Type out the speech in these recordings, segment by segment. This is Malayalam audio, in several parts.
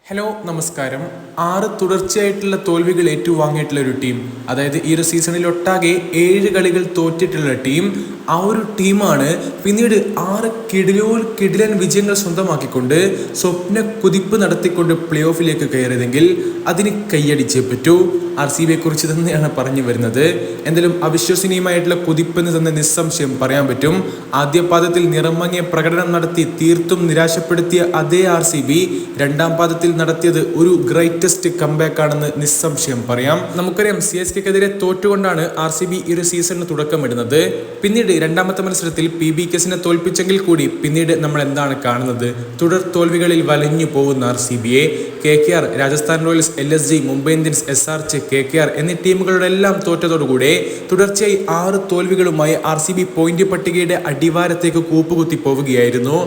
ഹലോ നമസ്കാരം. 6 തുടർച്ചയായിട്ടുള്ള തോൽവികൾ ഏറ്റുവാങ്ങിയിട്ടുള്ള ഒരു ടീം, അതായത് ഈ ഒരു സീസണിൽ ഒട്ടാകെ 7 കളികൾ തോറ്റിട്ടുള്ള ടീം, ആ ഒരു ടീമാണ് പിന്നീട് 6 കിടിലൻ വിജയങ്ങൾ സ്വന്തമാക്കിക്കൊണ്ട് സ്വപ്ന കുതിപ്പ് നടത്തിക്കൊണ്ട് പ്ലേ ഓഫിലേക്ക് കയറിയതെങ്കിൽ അതിന് കൈയടിച്ചേ പറ്റൂ. RCBയെ കുറിച്ച് തന്നെയാണ് പറഞ്ഞു വരുന്നത്. എന്തായാലും അവിശ്വസനീയമായിട്ടുള്ള കുതിപ്പെന്ന് തന്നെ നിസ്സംശയം പറയാൻ പറ്റും. ആദ്യ പാദത്തിൽ നിറമങ്ങിയ പ്രകടനം നടത്തി തീർത്തും നിരാശപ്പെടുത്തിയ അതേ RCB രണ്ടാം പാദത്തിൽ നടത്തിയത് ഒരു ഗ്രേറ്റസ്റ്റ് കംബാക്ക് ആണെന്ന് നിസ്സംശയം പറയാം. നമുക്കറിയാം, CSKക്കെതിരെ തോറ്റുകൊണ്ടാണ് RCB ഈ ഒരു സീസണിന് തുടക്കമിടുന്നത്. പിന്നീട് രണ്ടാമത്തെ മത്സരത്തിൽ PBKസിനെ തോൽപ്പിച്ചെങ്കിൽ കൂടി പിന്നീട് നമ്മൾ എന്താണ് കാണുന്നത്? തുടർ തോൽവികളിൽ വലഞ്ഞു പോകുന്ന RCBയെ KKR, Rajasthan Royals, LSG, Mumbai Indians, SRH, KKR എന്നീ ടീമുകളുടെ എല്ലാം തോറ്റതോടുകൂടെ തുടർച്ചയായി 6 തോൽവികളുമായി RCB പോയിന്റ് പട്ടികയുടെ അടിവാരത്തേക്ക് കൂപ്പുകുത്തി പോവുകയായിരുന്നു.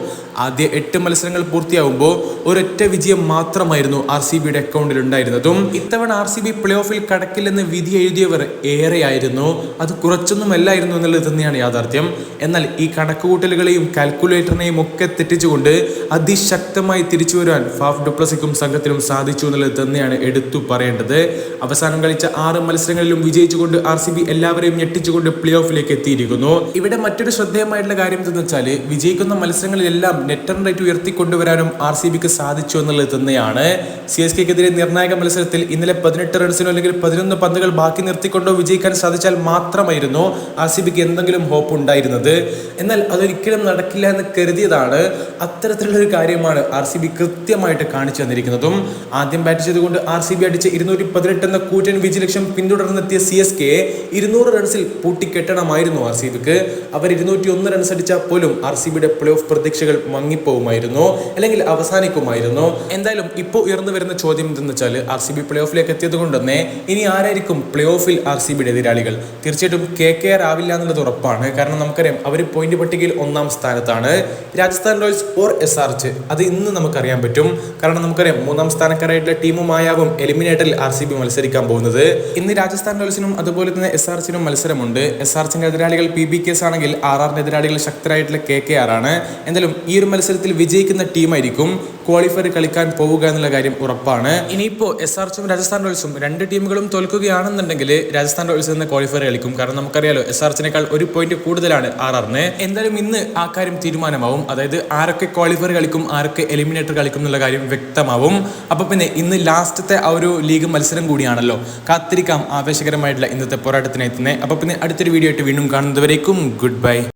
ആദ്യ 8 മത്സരങ്ങൾ പൂർത്തിയാവുമ്പോൾ ഒരൊറ്റ വിജയം മാത്രമായിരുന്നു RCBയുടെ അക്കൗണ്ടിൽ ഉണ്ടായിരുന്നതും. ഇത്തവണ RCB പ്ലേ ഓഫിൽ കടക്കില്ലെന്ന് വിധി എഴുതിയവർ ഏറെയായിരുന്നു. അത് കുറച്ചൊന്നുമല്ലായിരുന്നു എന്നുള്ളത് തന്നെയാണ് യാഥാർത്ഥ്യം. എന്നാൽ ഈ കണക്കുകൂട്ടലുകളെയും കാൽക്കുലേറ്ററിനെയും ഒക്കെ തെറ്റിച്ചുകൊണ്ട് അതിശക്തമായി തിരിച്ചു വരുവാൻ ഫാഫ് ഡു പ്ലസിക്കും സംഘത്തിനും സാധിച്ചു എന്നുള്ളത് തന്നെയാണ് എടുത്തു പറയേണ്ടത്. അവസാനം കളിച്ച 6 മത്സരങ്ങളിലും വിജയിച്ചുകൊണ്ട് RCB എല്ലാവരെയും ഞെട്ടിച്ചുകൊണ്ട് പ്ലേ ഓഫിലേക്ക് എത്തിയിരിക്കുന്നു. ഇവിടെ മറ്റൊരു ശ്രദ്ധേയമായിട്ടുള്ള കാര്യം എന്താണെന്ന് വെച്ചാൽ, വിജയിക്കുന്ന മത്സരങ്ങളിലെല്ലാം നെറ്റ് റൺ റേറ്റ് ഉയർത്തിക്കൊണ്ടുവരാനും RCBക്ക് സാധിച്ചു എന്നുള്ളത് തന്നെയാണ്. CSKക്കെതിരെ നിർണായക മത്സരത്തിൽ ഇന്നലെ 18 റൺസിനോ അല്ലെങ്കിൽ 11 പന്തുകൾ ബാക്കി നിർത്തിക്കൊണ്ടോ വിജയിക്കാൻ സാധിച്ചാൽ മാത്രമായിരുന്നു RCBക്ക് എന്തെങ്കിലും ഹോപ്പ് ഉണ്ടായിരുന്നത്. എന്നാൽ അതൊരിക്കലും നടക്കില്ല എന്ന് കരുതിയതാണ്. അത്തരത്തിലുള്ള ഒരു കാര്യമാണ് RCB കൃത്യമായിട്ട് കാണിച്ചു തന്നിരിക്കുന്നതും. ആദ്യം ബാറ്റ് ചെയ്തുകൊണ്ട് RCB അടിച്ച 218 എന്ന കൂറ്റൻ വിജയലക്ഷ്യം പിന്തുടർന്നെത്തിയ CSK 200 റൺസിൽ പൂട്ടിക്കെട്ടണമായിരുന്നു RCBക്ക്. അവർ 201 റൺസ് അടിച്ചാൽ പോലും RCBയുടെ പ്ലേ ഓഫ് പ്രതീക്ഷകൾ മങ്ങിപ്പോവുമായിരുന്നു, അല്ലെങ്കിൽ അവസാനിക്കുമായിരുന്നു. എന്തായാലും ഇപ്പോൾ ഉയർന്നു വരുന്ന ചോദ്യം എന്തെന്ന് വെച്ചാൽ, RCB പ്ലേ ഓഫിലേക്ക് എത്തിയത് കൊണ്ട് തന്നെ ഇനി ആരായിരിക്കും പ്ലേ ഓഫിൽ RCBയുടെ എതിരാളികൾ? തീർച്ചയായിട്ടും KKR ആവില്ല എന്നുള്ളത് ഉറപ്പാണ്. കാരണം നമുക്കറിയാം, അവർ പോയിന്റ് പട്ടികയിൽ 1-ാം സ്ഥാനത്താണ്. രാജസ്ഥാൻ റോയൽസ് ഓർ SRH, അത് ഇന്ന് നമുക്കറിയാൻ പറ്റും. കാരണം നമുക്കറിയാം, 3-ാം സ്ഥാനക്കാരായിട്ടുള്ള ടീമുമായാകും എലിമിനേറ്ററിൽ RCB മത്സരിക്കാൻ പോകുന്നത്. ഇന്ന് രാജസ്ഥാൻ റോയൽസിനും അതുപോലെ തന്നെ SRHനും മത്സരമുണ്ട്. SRHന്റെ എതിരാളികൾ PBKs ആണെങ്കിൽ RRന്റെ എതിരാളികൾ ശക്തരായിട്ടുള്ള KKR ആണ്. എന്തായാലും ഈ ഒരു മത്സരത്തിൽ വിജയിക്കുന്ന ടീമായിരിക്കും ക്വാളിഫയർ കളിക്കാൻ പോവുക എന്നുള്ള കാര്യം ഉറപ്പാണ്. ഇനിയിപ്പോൾ SRHും രാജസ്ഥാൻ റോയൽസും 2 ടീമുകളും തോൽക്കുകയാണെന്നുണ്ടെങ്കിൽ രാജസ്ഥാൻ റോയൽസ് എന്ന ക്വാളിഫയർ കളിക്കും. കാരണം നമുക്കറിയാലോ, SRHനേക്കാൾ 1 പോയിന്റ് കൂടുതലാണ് RRന്. എന്തായാലും ഇന്ന് ആ കാര്യം തീരുമാനമാവും. അതായത് ആരൊക്കെ ക്വാളിഫയർ കളിക്കും, ആരൊക്കെ എലിമിനേറ്റർ കളിക്കും എന്നുള്ള കാര്യം വ്യക്തമാവും. അപ്പൊ പിന്നെ ഇന്ന് ലാസ്റ്റത്തെ ആ ഒരു ലീഗ് മത്സരം കൂടിയാണല്ലോ. കാത്തിരിക്കാം ആവേശകരമായിട്ടുള്ള ഇന്നത്തെ പോരാട്ടത്തിനായി തന്നെ. അപ്പൊ പിന്നെ അടുത്തൊരു വീഡിയോ ആയിട്ട് വീണ്ടും കാണുന്നതുവരേക്കും ഗുഡ് ബൈ.